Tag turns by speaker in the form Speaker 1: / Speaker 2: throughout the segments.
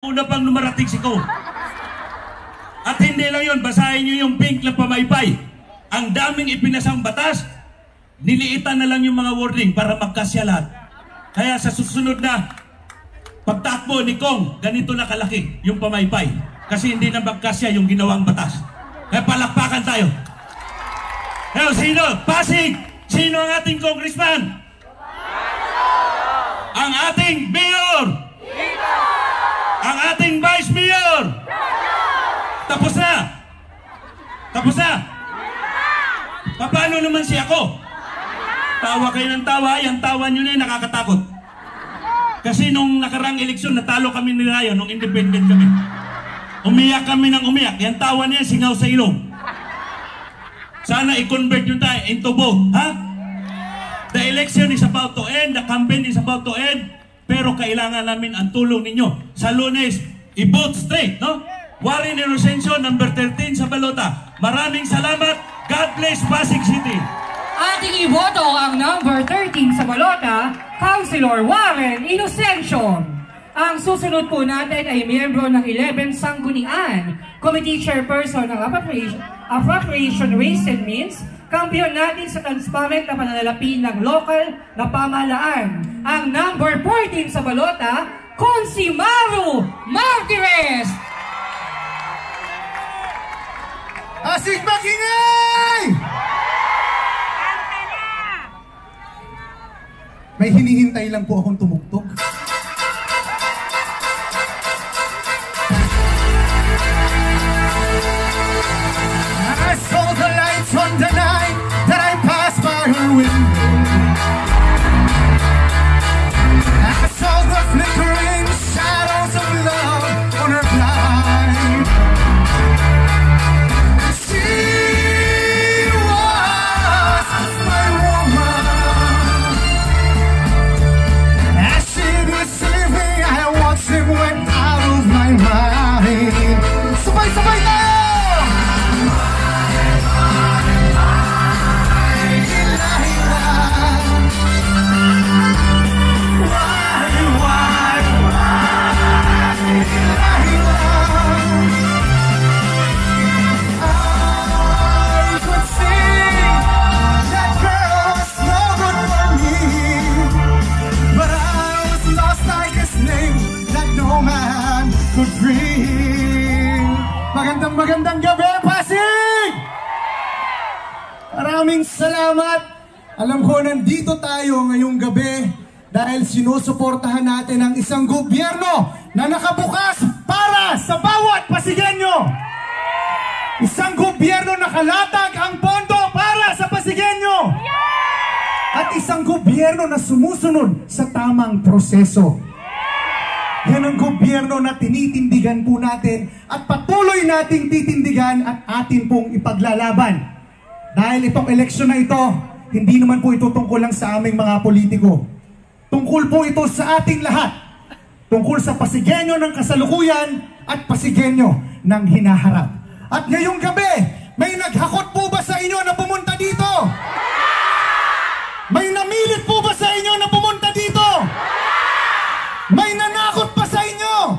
Speaker 1: Una pang lumarating si Ko. At hindi lang yun, basahin nyo yung pink na pamaypay. Ang daming ipinasang batas, niliitan na lang yung mga wording para magkasya lahat. Kaya sa susunod na pagtakbo ni Kong, ganito na kalaki yung pamaypay. Kasi hindi na magkasya yung ginawang batas. Kaya palakpakan tayo. Kaya sino? Pasig! Sino ang ating congressman? Ang ating mayor! Ang ating vice mayor! Tapos na! Tapos na! Paano naman siya ako? Tawa kayo ng tawa, yung tawa nyo na yun nakakatakot. Kasi nung nakarang eleksyon, natalo kami ni Rayo, nung independent kami. Umiyak kami ng umiyak. Yung tawa niya, singaw sa ilong. Sana i-convert nyo tayo into vote. Ha? The election is about to end, the campaign is about to end, pero kailangan namin ang tulong ninyo. Sa Lunes, i-vote straight, no? Warren Inocencio, number 13 sa balota. Maraming salamat. God bless Pasig City.
Speaker 2: Ating iboto ang number 13 sa balota, Councilor Warren Inocencio. Ang susunod po natin ay miyembro ng 11 Sanggunian, Committee Chairperson ng Appropriation Ways and Means, kampiyon natin sa transparent na pananalapi ng lokal na pamahalaan. Ang number 14 sa balota, Consimaru Martires.
Speaker 3: Pasig Makinay! May hinihintay lang po akong tumugtog. I saw the lights on the night that I passed by her window. I saw the flickering shadows of love on her blind. She was my woman. As she deceived me, I watched him went out of my mind. Sabay-sabay tayo! Magandang gabi, Pasig! Maraming salamat. Alam ko, nandito tayo ngayong gabi dahil sinusuportahan natin ang isang gobyerno na nakabukas para sa bawat Pasigenyo. Isang gobyerno na nakalatag ang pondo para sa Pasigenyo. At isang gobyerno na sumusunod sa tamang proseso. Yan ang gobyerno na tinitindigan po natin at patuloy nating titindigan at atin pong ipaglalaban. Dahil itong eleksyon na ito, hindi naman po ito tungkol lang sa aming mga politiko. Tungkol po ito sa ating lahat. Tungkol sa Pasigenyo ng kasalukuyan at Pasigenyo ng hinaharap. At ngayong gabi, may naghakot po ba sa inyo na pumunta dito? May namilit po ba sa inyo na pumunta dito? May nanakot pa sa inyo?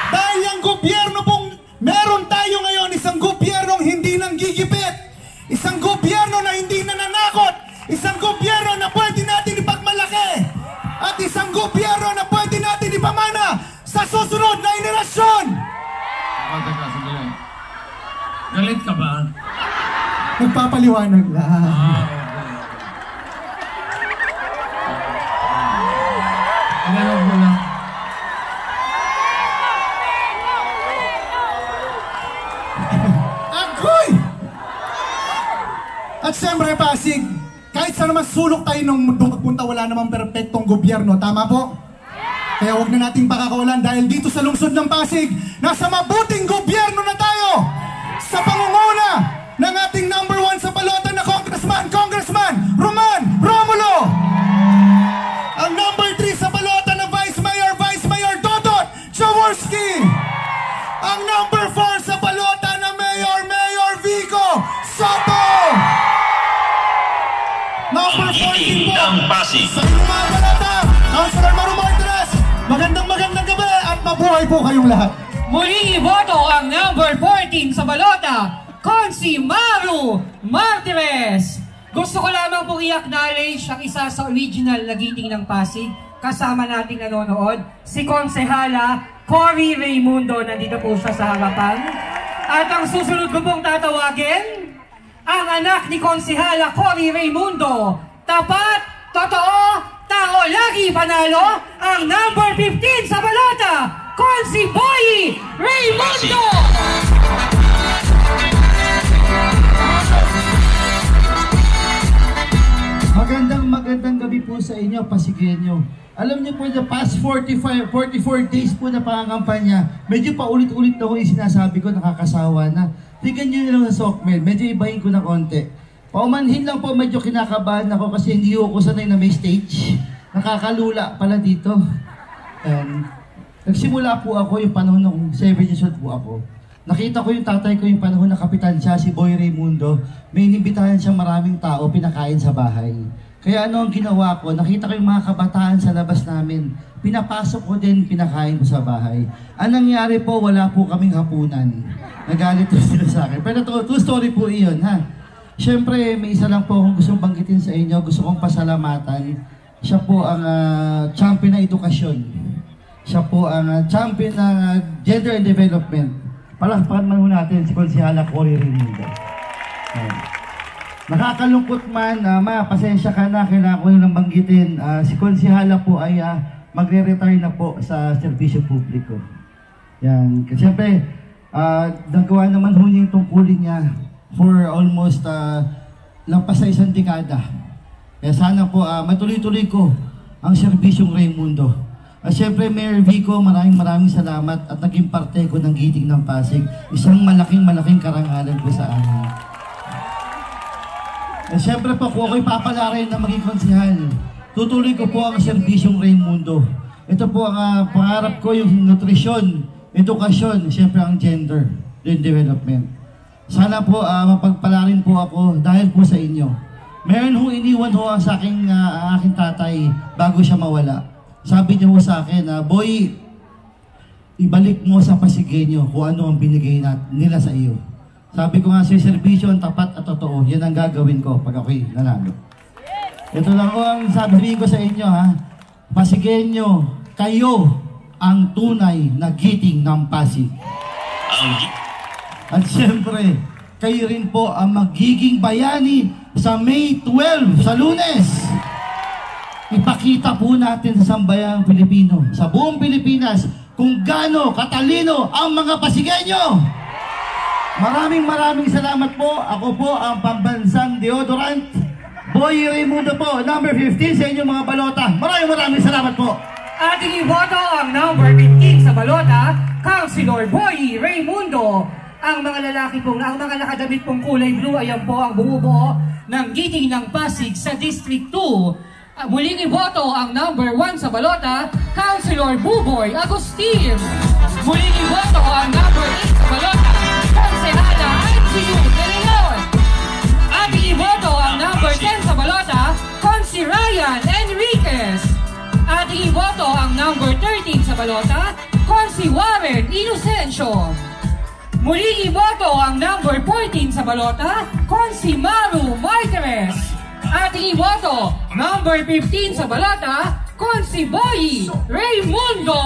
Speaker 3: Dahil yung gobyerno pong meron tayo ngayon, isang gobyernong hindi nanggigipit, isang gobyerno na hindi nananakot, isang gobyerno na pwede natin ipagmalaki, at isang gobyerno na pwede natin ipamana sa susunod na henerasyon.
Speaker 1: Galit ka ba?
Speaker 3: Nagpapaliwanag lang. At siyempre, Pasig, kahit sa naman sulok tayo nung magpunta, wala namang perpektong gobyerno. Tama po? Kaya huwag na nating pakakawalan dahil dito sa lungsod ng Pasig, nasa mabuting gobyerno na tayo sa pangunguna ng ating number 1 sa balota na Congressman Roman Romulo. Ang number 3 sa balota na Vice Mayor Dodot Jaworski. Ang number 4 sa balota na Mayor Vico Soto. Number 14 po sa mga balota, Councilor Maru Martires. Magandang gabi at mabuhay. Mabuhay po kayong lahat.
Speaker 2: Muling iboto ang number 14 sa balota, Consi Maru Martires. Gusto ko lamang pong i-acknowledge ang isa sa original na giting ng Pasig. Kasama nating nanonood, si Konsehala Cory Raimundo. Nandito po siya sa harapan. At ang susunod ko pong tatawagin, ang anak ni Konsehala Cory Raimundo. Tapat, totoo, tao lagi panalo, ang number 15 sa balota, Consi Boy Raimundo!
Speaker 4: Magandang gabi po sa inyo, Pasigueño. Alam niyo po, the past 44 days po na pangangampanya, medyo paulit-ulit na ko yung sinasabi ko, nakakasawa na. Tignan niyo lang sa Sokmed, medyo ibahin ko na konti. Paumanhin lang po, medyo kinakabahan ako kasi hindi ako sanay na may stage. Nakakalula pala dito. Nagsimula po ako yung panahon ng 7 years old po ako. Nakita ko yung tatay ko yung panahon na kapitan siya, si Boy Raimundo. May inimbitahan siyang maraming tao, pinakain sa bahay. Kaya ano ang ginawa ko, nakita ko yung mga kabataan sa labas namin. Pinapasok ko din, pinakain ko sa bahay. Ang nangyari po, wala po kaming hapunan. Nagalit po sila sa akin. Pero true story po iyon, ha? Siyempre, may isa lang po akong gustong banggitin sa inyo. Gusto kong pasalamatan. Siya po ang champion na edukasyon. Siya po ang champion ng gender and development. Palakpakan man muna natin si Konsehala Cory Raimundo. Nakakalungkot man, pasensya ka na, kailangan ko yung banggitin. Si Konsehala po ay magre-retire na po sa serbisyo publiko. Yan. Kasi siyempre, nagawa naman ho niya yung tungkulin niya for almost lampas sa 1 dekada. Kaya sana po matuloy-tuloy ko ang serbisyong Raimundo. Siyempre, Mayor Vico, maraming salamat at naging parte ko ng giting ng Pasig. Isang malaking karangalan po sa amin. Siyempre po, kung ako'y papalarin na maging konsehal, tutuloy ko po ang serbisyong Raimundo. Ito po ang pangarap ko, yung nutrisyon, edukasyon, siyempre ang gender and development. Sana po mapagpalarin po ako dahil po sa inyo. Meron hong iniwan ho sa aking tatay bago siya mawala. Sabi niya mo sa akin, Boy, ibalik mo sa Pasigueño kung ano ang binigay nila sa iyo. Sabi ko nga sa serbisyo, ang tapat at totoo, yan ang gagawin ko pag ako'y nanalo. Ito lang ko ang sabi ko sa inyo, ha. Pasigueño, kayo ang tunay na giting ng Pasig. At siyempre, kayo rin po ang magiging bayani sa May 12, sa Lunes. Ipakita po natin sa sambayang Pilipino, sa buong Pilipinas, kung gaano katalino ang mga Pasigueño. Maraming salamat po. Ako po ang pambansang deodorant, Boy Raimundo po, number 15 sa inyong mga balota. Maraming salamat po.
Speaker 2: Ating iboto ang number 15 sa balota, Councilor Boy Raimundo. Ang mga lalaki pong, ang mga nakadamit pong kulay blue, ayan po ang bumubuo ng giting ng Pasig sa District 2. Muling iboto ang number 1 sa balota, Councilor Buboy Agustin. Muling iboto ang number 8 sa balota, Konsehala Angilu de Leon. Ating iboto ang number 10 sa balota, Consi Ryan Enriquez. Ating iboto ang number 13 sa balota, Consi Warren Inocencio. Muling iboto ang number 14 sa balota, Consi Maru Martires. Ating iboto, number 15 sa balota, Consi Boy Raimundo.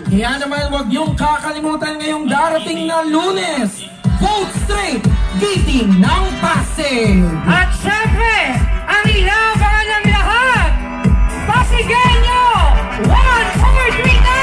Speaker 5: Kaya naman huwag niyong kakalimutan ngayong darating na Lunes. Vote straight, giting ng Pasig.
Speaker 2: At syempre, ang inabangan ng lahat, Pasigueño, 143 na!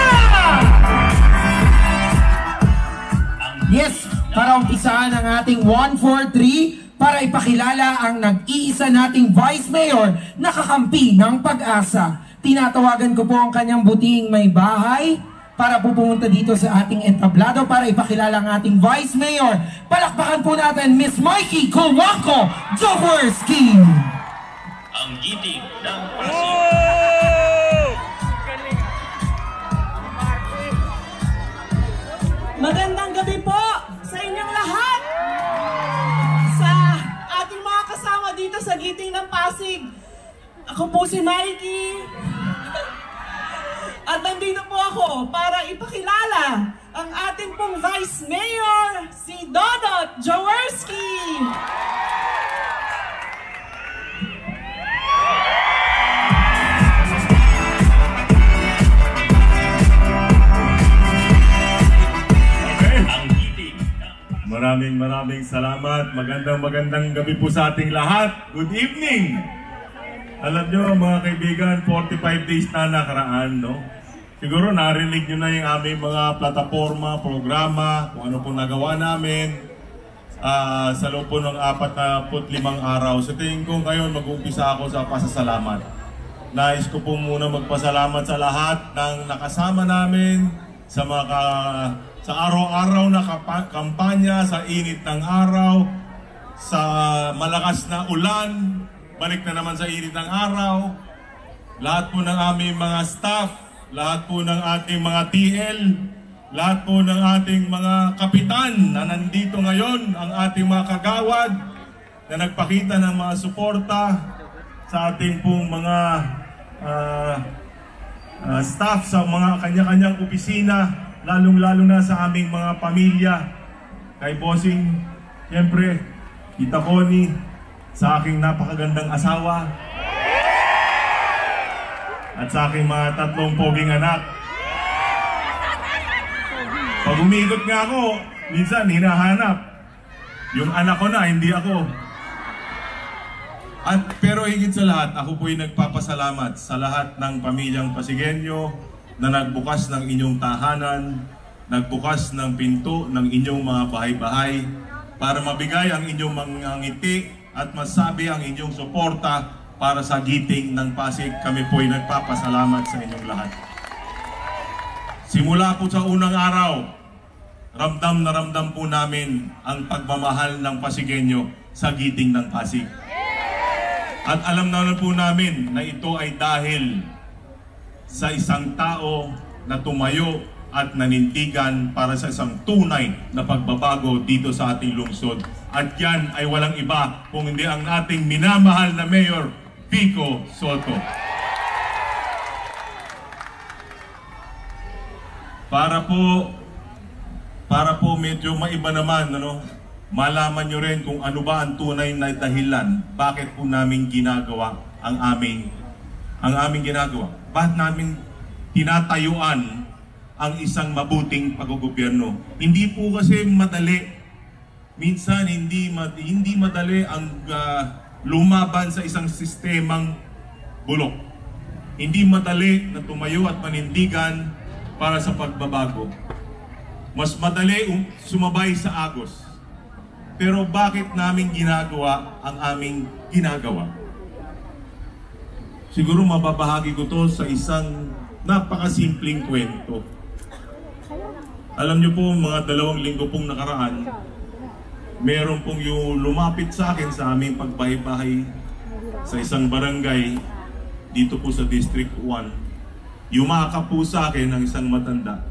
Speaker 5: Yes, para umpisaan ang ating 143, para ipakilala ang nag-iisa nating Vice Mayor na kakampi ng Pag-asa. Tinatawagan ko po ang kanyang butihing may bahay para po pumunta dito sa ating entablado para ipakilala ang ating Vice Mayor. Palakpakan po natin Miss Mikey Kulwako Jaworski.
Speaker 1: Ang giting ng Pasig.
Speaker 6: Magandang gabi po sa inyong lahat. Sa ating mga kasama dito sa giting ng Pasig. Ako po si Mikey. At nandito po ako para ipakita ipakilala ang ating pong Vice Mayor, si Dodot Jaworski.
Speaker 7: Maraming salamat. Magandang gabi po sa ating lahat. Good evening! Alam nyo mga kaibigan, 45 days na nakaraan, no? Siguro narinig nyo na yung aming mga plataforma, programa, kung ano po nagawa namin sa loob po ng 45 araw. Sa tingin ko ngayon mag-uumpisa ako sa pasasalamat. Nais ko po muna magpasalamat sa lahat ng nakasama namin sa mga sa araw-araw na kampanya, sa init ng araw, sa malakas na ulan, balik na naman sa init ng araw. Lahat po ng aming mga staff, lahat po ng ating mga TL, lahat po ng ating mga kapitan na nandito ngayon, ang ating mga kagawad na nagpakita ng mga suporta sa ating pong mga staff sa mga kanya-kanyang opisina, lalong-lalo na sa aming mga pamilya, kay Bossing, siyempre, Tita Connie, sa aking napakagandang asawa, at sa aking mga 3 poging anak. Pag umikot nga ako, minsan hinahanap. Yung anak ko na, hindi ako. Pero higit sa lahat, ako po'y nagpapasalamat sa lahat ng pamilyang Pasigueño na nagbukas ng inyong tahanan, nagbukas ng pinto ng inyong mga bahay-bahay para mabigay ang inyong mga ngiti at masabi ang inyong suporta para sa giting ng Pasig. Kami po'y nagpapasalamat sa inyong lahat. Simula po sa unang araw, ramdam na ramdam po namin ang pagmamahal ng Pasigueño sa giting ng Pasig. At alam na po namin na ito ay dahil sa isang tao na tumayo at nanindigan para sa isang tunay na pagbabago dito sa ating lungsod. At yan ay walang iba kung hindi ang ating minamahal na Mayor Vico Soto. Para po medyo maiba naman, malaman nyo rin kung ano ba ang tunay na dahilan bakit po namin ginagawa ang aming ginagawa. Bakit namin tinatayuan ang isang mabuting paggogobyerno? Hindi po kasi madali. Minsan hindi madali ang lumaban sa isang sistemang bulok. Hindi madali na tumayo at panindigan para sa pagbabago. Mas madali sumabay sa agos. Pero bakit namin ginagawa ang aming ginagawa? Siguro mababahagi ko to sa isang napakasimpleng kwento. Alam niyo po, mga 2 linggo pong nakaraan, meron pong yung lumapit sa akin sa aming pagbahay-bahay sa isang barangay dito po sa District 1. Yumakap po sa akin ng isang matanda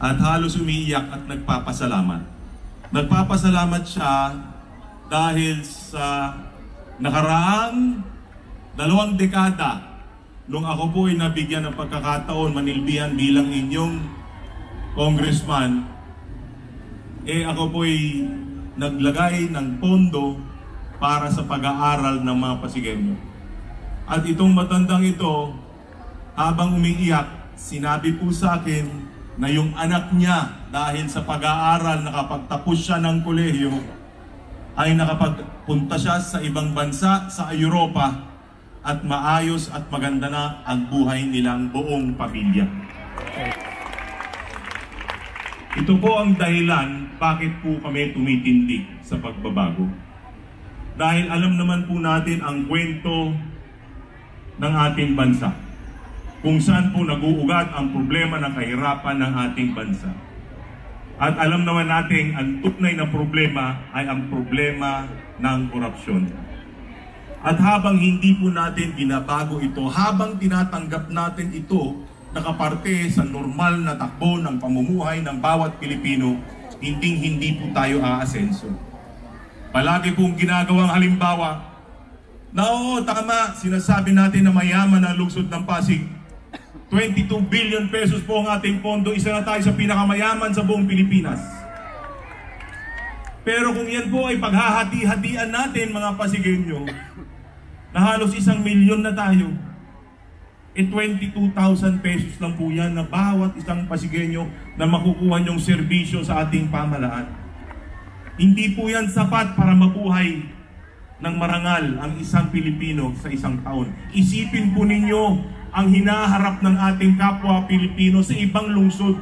Speaker 7: at halos umiiyak at nagpapasalamat. Nagpapasalamat siya dahil sa nakaraang 2 dekada nung ako po ay nabigyan ng pagkakataon manilbihan bilang inyong congressman, ako po ay naglagay ng pondo para sa pag-aaral ng mga Pasigueño. At itong matandang ito, habang umiiyak, sinabi po sa akin na yung anak niya, dahil sa pag-aaral, nakapagtapos siya ng kolehiyo, ay nakapagpunta siya sa ibang bansa, sa Europa, at maayos at maganda na ang buhay nilang buong pamilya. Ito po ang dahilan bakit po kami tumitindig sa pagbabago. Dahil alam naman po natin ang kwento ng ating bansa, kung saan po nag-uugat ang problema ng kahirapan ng ating bansa. At alam naman natin ang tunay na problema ay ang problema ng korupsyon. At habang hindi po natin binabago ito, habang tinatanggap natin ito nakaparte sa normal na takbo ng pamumuhay ng bawat Pilipino, hindi po tayo aasenso. Palagi pong ginagawang halimbawa na oo, tama, sinasabi natin na mayaman ang lungsod ng Pasig. 22 billion pesos po ang ating pondo. Isa na tayo sa pinakamayaman sa buong Pilipinas. Pero kung yan po ay paghahati-hatian natin mga Pasigueño, na halos 1 milyon na tayo, 22,000 pesos lang po yan na bawat isang Pasigueño na makukuha niyong serbisyo sa ating pamahalaan. Hindi po yan sapat para mabuhay ng marangal ang isang Pilipino sa isang taon. Isipin po ninyo ang hinaharap ng ating kapwa Pilipino sa ibang lungsod